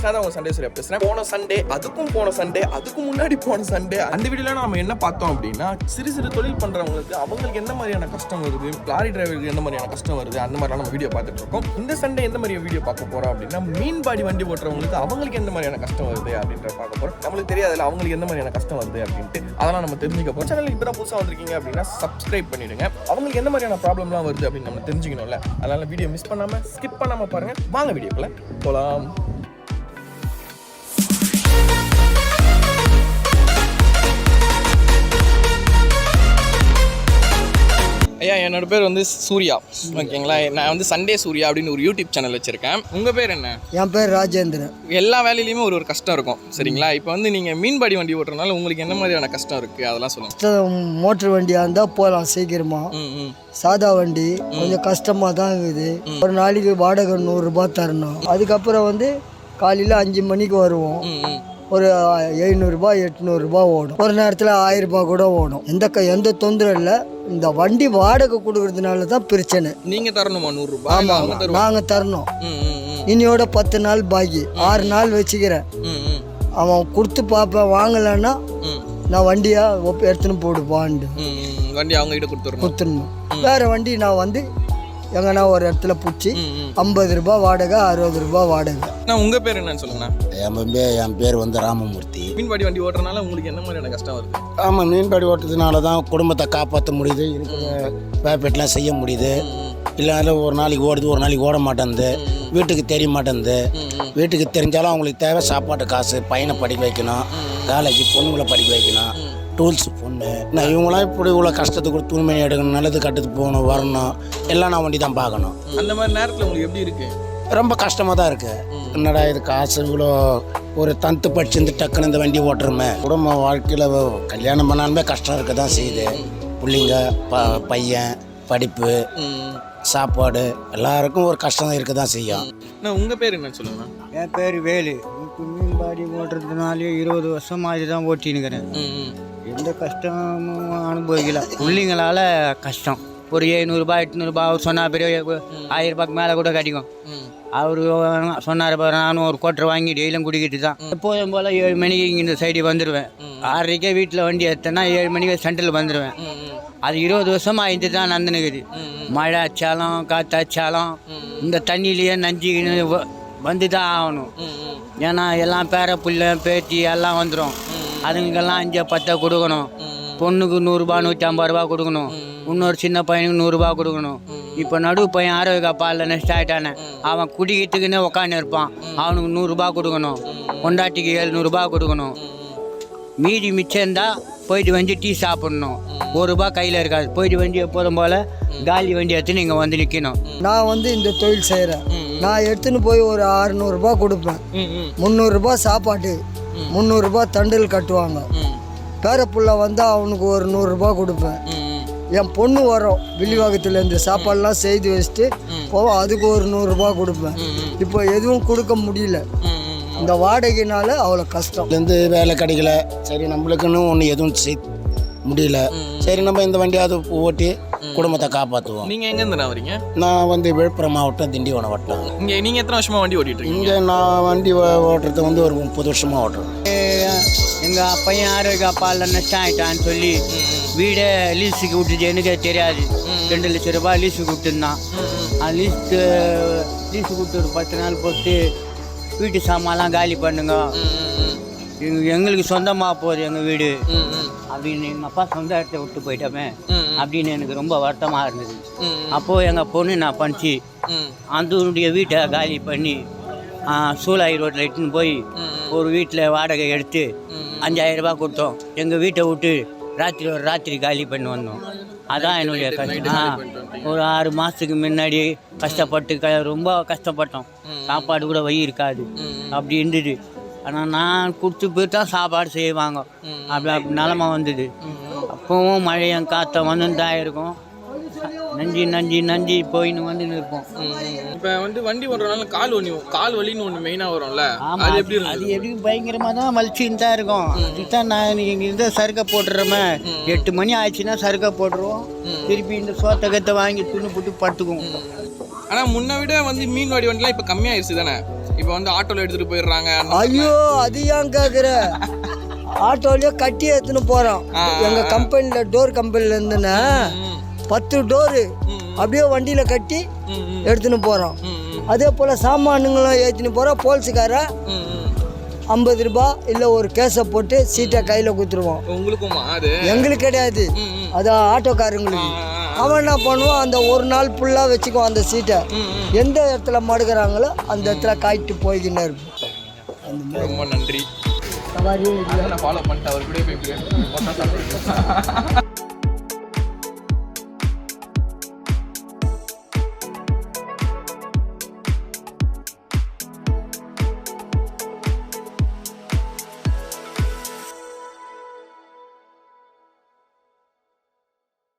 Guys, நான் உங்க Sunday Surya பேசுறேன். போன சண்டே அதுக்கும் முன்னாடி போன சண்டே அந்த வீடியோல நம்ம என்ன பார்த்தோம் அப்படின்னா, சிறு சிறு தொழில் பண்றவங்களுக்கு அவங்களுக்கு எந்த மாதிரியான கஷ்டம் வருது, லாரி டிரைவருக்கு எந்த மாதிரியான கஷ்டம் வருது, அந்த மாதிரிலாம் நம்ம வீடியோ பார்த்துட்டு இருக்கோம். இந்த சண்டே எந்த மாதிரி வீடியோ பார்க்க போறோம் அப்படின்னா, மீன்பாடி வண்டி ஓட்டுறவங்களுக்கு அவங்களுக்கு எந்த மாதிரியான கஷ்டம் வருது அப்படின்ற பார்க்க போறோம். நம்மளுக்கு தெரியாதுல அவங்களுக்கு எந்த மாதிரியான கஷ்டம் வருது அப்படின்ட்டு, அதெல்லாம் நம்ம தெரிஞ்சுக்க போறோம். சேனலுக்கு இப்பதான் புதுசா வந்திருக்கீங்க அப்படின்னா சப்ஸ்கிரைப் பண்ணிடுங்க. அவங்களுக்கு எந்த மாதிரியான ப்ராப்ளம்லாம் வருது அப்படின்னு நம்ம தெரிஞ்சுக்கணும்ல. அதனால வீடியோ மிஸ் பண்ணாம ஸ்கிப் பண்ணாம பாருங்க. வாங்க வீடியோக்குள்ள போலாம். ஐயா, என்னோட பேர் வந்து சூர்யா, ஓகேங்களா? நான் வந்து சண்டே சூர்யா அப்படின்னு ஒரு யூடியூப் சேனல் வச்சிருக்கேன். உங்கள் பேர் என்ன? என் பேர் ராஜேந்திரன். எல்லா வேலையிலையுமே ஒரு கஷ்டம் இருக்கும், சரிங்களா? இப்போ வந்து நீங்கள் மீன்பாடி வண்டி ஓட்டுறதுனால உங்களுக்கு என்ன மாதிரியான கஷ்டம் இருக்குது, அதெல்லாம் சொல்லுங்கள். மோட்டர் வண்டியாக இருந்தால் போகலாம் சீக்கிரமா. சாதா வண்டி கொஞ்சம் கஷ்டமாக தான் இருக்குது. ஒரு நாளைக்கு வாடகை 100 ரூபாய் தரணும். அதுக்கப்புறம் வந்து காலையில் 5 மணிக்கு வருவோம். ஒரு 700 ரூபாய் 800 ரூபாய் ஓடும். ஒரு நேரத்தில் 1000 ரூபாய் கூட ஓடும். எந்த தொந்தரவும் இல்லை. இந்த வண்டி வாடகை கொடுக்கறதுனால தான் பிரச்சனை. நீங்கள் தரணுமா 100 ரூபாய்? ஆமாம், நாங்கள் தரணும். இன்னையோட 10 நாள் பாக்கி, 6 நாள் வச்சுக்கிறேன். அவன் கொடுத்து பார்ப்பேன், வாங்கலைன்னா நான் வண்டியா எடுத்துன்னு போடுப்பான்ட்டு வண்டி அவங்க கிட்ட கொடுத்துடணும். வேற வண்டி நான் வந்து எங்கன்னா ஒரு இடத்துல பிடிச்சி 50 ரூபாய் வாடகை, 60 ரூபாய் வாடகை. நான் உங்கள் பேர் என்னன்னு சொல்லுங்கண்ணா. என் பேர் வந்து ராமமூர்த்தி. மீன்பாடி வண்டி ஓட்டுறதுனால உங்களுக்கு என்ன மாதிரியான கஷ்டம் வருது? ஆமாம், மீன்பாடி ஓட்டுறதுனால தான் குடும்பத்தை காப்பாற்ற முடியுது, இருக்கிற பேப்பெட்லாம் செய்ய முடியுது. இல்லைனாலும் ஒரு நாளைக்கு ஓடுது, ஒரு நாளைக்கு ஓட மாட்டேங்குது, வீட்டுக்கு தெரிய மாட்டேங்குது. வீட்டுக்கு தெரிஞ்சாலும் அவங்களுக்கு தேவை சாப்பாட்டு காசு, பையனை படிக்க வைக்கணும், காலேஜ் பொண்ணுங்களை படிக்க வைக்கணும், டூல்ஸ் பொண்ணு. நான் இவங்களாம் இப்படி இவ்வளோ கஷ்டத்துக்கு துணிமணி எடுக்கணும், நல்லது கட்டுறது போகணும், வரணும், எல்லாம் நான் வண்டி தான் பார்க்கணும். அந்த மாதிரி நேரத்தில் உங்களுக்கு எப்படி இருக்குது? ரொம்ப கஷ்டமாக தான் இருக்குது. என்னடா இது காசு இவ்வளோ ஒரு தந்து படிச்சிருந்து டக்குன்னு இந்த வண்டி ஓட்டுறோமே. குடும்ப வாழ்க்கையில் கல்யாணம் பண்ணாலுமே கஷ்டம் இருக்க தான் செய்யுது. பிள்ளைங்க, பையன், படிப்பு, சாப்பாடு, எல்லாருக்கும் ஒரு கஷ்டம் இருக்க தான் செய்யும். நான் உங்கள் பேர் என்னன்னு சொல்லுங்கண்ணா. என் பேர் வேலு. இப்போ மீன்பாடி ஓட்டுறதுனாலே 20 வருஷம் மாதிரி தான் ஓட்டினுக்கிறேன். எந்த கஷ்டமும் அனுபவிக்கல. பிள்ளைங்களால கஷ்டம். ஒரு 700 ரூபாய் 800 ரூபாய் அவர் சொன்னால் பெரிய 1000 ரூபாய்க்கு மேலே கூட கிடைக்கும். அவர் சொன்னார் பாரு, நானும் ஒரு கோட்டரை வாங்கி டெய்லியும் குடிக்கிட்டு தான் எப்போதும் போல் 7 மணிக்கு இங்கே இந்த சைடு வந்துடுவேன். 6:30 வீட்டில் வண்டி எடுத்தேன்னா 7 மணிக்கு சென்டரில் வந்துடுவேன். அது 20 வருஷமாக இது தான் நடந்துனுக்குது. மழை அச்சாலும் காற்று அச்சாலும் இந்த தண்ணியிலேயே நஞ்சு வந்து தான் ஆகணும். ஏன்னா எல்லாம் பேர புள்ள பேத்தி எல்லாம் வந்துடும். அதுங்கெல்லாம் 5-10 கொடுக்கணும். பொண்ணுக்கு 100 ரூபாய் 150 ரூபா கொடுக்கணும். இன்னொரு சின்ன பையனுக்கு 100 ரூபா கொடுக்கணும். இப்போ நடு பையன் ஆரோக்கிய பாலில் நெக்ஸ்ட் ஆகிட்டானே, அவன் குடிக்கிறதுக்குன்னே உட்காந்து இருப்பான். அவனுக்கு 100 ரூபா கொடுக்கணும். பொண்டாட்டிக்கு 700 ரூபா கொடுக்கணும். மீதி மிச்சம் இருந்தால் போயிட்டு வண்டி டீ சாப்பிட்ணும். 1 ரூபாய் கையில் இருக்காது. போயிட்டு வண்டி எப்போதும் போல் காலி வண்டி எடுத்து நீங்கள் வந்து நிற்கணும். நான் வந்து இந்த தொழில் செய்கிறேன். நான் எடுத்துன்னு போய் ஒரு 600 ரூபாய் கொடுப்பேன். 300 ரூபாய் சாப்பாட்டு, 300 ரூபாய் தண்டல் கட்டுவாங்க. பேரப்புள்ள வந்தால் அவனுக்கு ஒரு 100 ரூபாய் கொடுப்பேன். என் பொண்ணு வரும் வில்லிவாக்கத்துலேருந்து, சாப்பாடெலாம் செய்து வச்சுட்டு போவோம். அதுக்கு ஒரு 100 ரூபாய் கொடுப்பேன். இப்போ எதுவும் கொடுக்க முடியல, இந்த வாடகைனால அவ்வளோ கஷ்டம். இருந்து வேலை கிடைக்கல, சரி நம்மளுக்குன்னு ஒன்று எதுவும் முடியல, சரி நம்ம இந்த வண்டியாவது ஓட்டி குடும்பத்தை காப்பாற்றுவோம். நீங்கள் எங்கேருந்து வரீங்க? நான் வந்து விழுப்புரம் மாவட்டம், திண்டிவனம் வட்டம். இங்கே நீங்கள் எத்தனை வருஷமாக வண்டி ஓட்டிட்டு இருக்கீங்க? இங்கே நான் வண்டி ஓட்டுறது வந்து ஒரு 30 வருஷமாக ஓட்டுறேன். எங்கள் பையன் ஆரோக்கிய பாலில் நஷ்டம் ஆகிட்டான்னு சொல்லி வீடை லீஸுக்கு விட்டுட்டு எனக்கே தெரியாது. 2 லட்சம் ரூபாய் லீஸுக்கு விட்டுருந்தான். அந்த லீஸுக்கு விட்டு ஒரு 10 நாள் போட்டு வீட்டு சாமான்லாம் காலி பண்ணுங்க, எங்களுக்கு சொந்தமாக போகுது எங்கள் வீடு அப்படின்னு. எங்கள் அப்பா சொந்த இடத்த விட்டு போயிட்டோமே அப்படின்னு எனக்கு ரொம்ப வருத்தமாக இருந்தது. அப்போது எங்கள் பொண்ணு நான் பண்ணிச்சு அதனுடைய வீட்டை காலி பண்ணி சூலாய் ரோட்டில் இட்டுன்னு போய் ஒரு வீட்டில் வாடகை எடுத்து 5000 ரூபாய் கொடுத்தோம். எங்கள் வீட்டை விட்டு ராத்திரி காலி பண்ணி வந்தோம். அதான் என்னுடைய கஷ்டம். ஒரு 6 மாதத்துக்கு முன்னாடி கஷ்டப்பட்டு ரொம்ப கஷ்டப்பட்டோம். சாப்பாடு கூட வழி இருக்காது அப்படி இருந்தது. ஆனால் நான் கொடுத்து போய் தான் சாப்பாடு செய்வாங்க. அப்படி நிலமை வந்தது. அப்போவும் மழையும் காற்ற வந்து தான் இருக்கும். நஞ்சி போயின்னு வந்து நிற்போம். இப்போ வந்து வண்டி ஓடுறதுனால கால் வலின்னு ஒன்று மெயினாக வரும்ல, அது எப்படி பயங்கரமாக தான் வலிச்சுன்னு தான் இருக்கும். அதுதான் நான் இங்கே சறுக்க போட்டுறோமே, 8 மணி ஆயிடுச்சுன்னா சறுக்க போட்டுருவோம். திருப்பி இந்த சோத்தகத்தை வாங்கி துணி போட்டு படுத்துக்குவோம். ஆனால் முன்ன விட வந்து மீன்வாடி வண்டிலாம் இப்போ கம்மியாகிடுச்சு தானே? இப்போ வந்து ஆட்டோல எடுத்துட்டு போயிடுறாங்க. ஐயோ அது ஏன் கேட்குற, ஆட்டோலயே கட்டி எடுத்துன்னு போகிறோம். எங்கள் கம்பெனியில் டோர் கம்பெனியில் இருந்துன்னா 10 டோரு அப்படியே வண்டியில் கட்டி எடுத்துன்னு போகிறோம். அதே போல் சாமானுங்களும் ஏற்றின்னு போகிறோம். போலீஸுக்காரன் 50 ரூபா இல்லை ஒரு கேஸை போட்டு சீட்டை கையில் கொடுத்துருவோம். உங்களுக்குமா அது? எங்களுக்கு கிடையாது, அது ஆட்டோக்காரங்களுக்கு. அவன் என்ன பண்ணுவான், அந்த ஒரு நாள் ஃபுல்லாக வச்சுக்குவான் அந்த சீட்டை. எந்த இடத்துல மடுக்கிறாங்களோ அந்த இடத்துல காய்ட்டு போய்கின்னு இருக்கும். ரொம்ப நன்றி. சவாரி நான் ஃபாலோ பண்ணிட்டு அவர் கூட போய்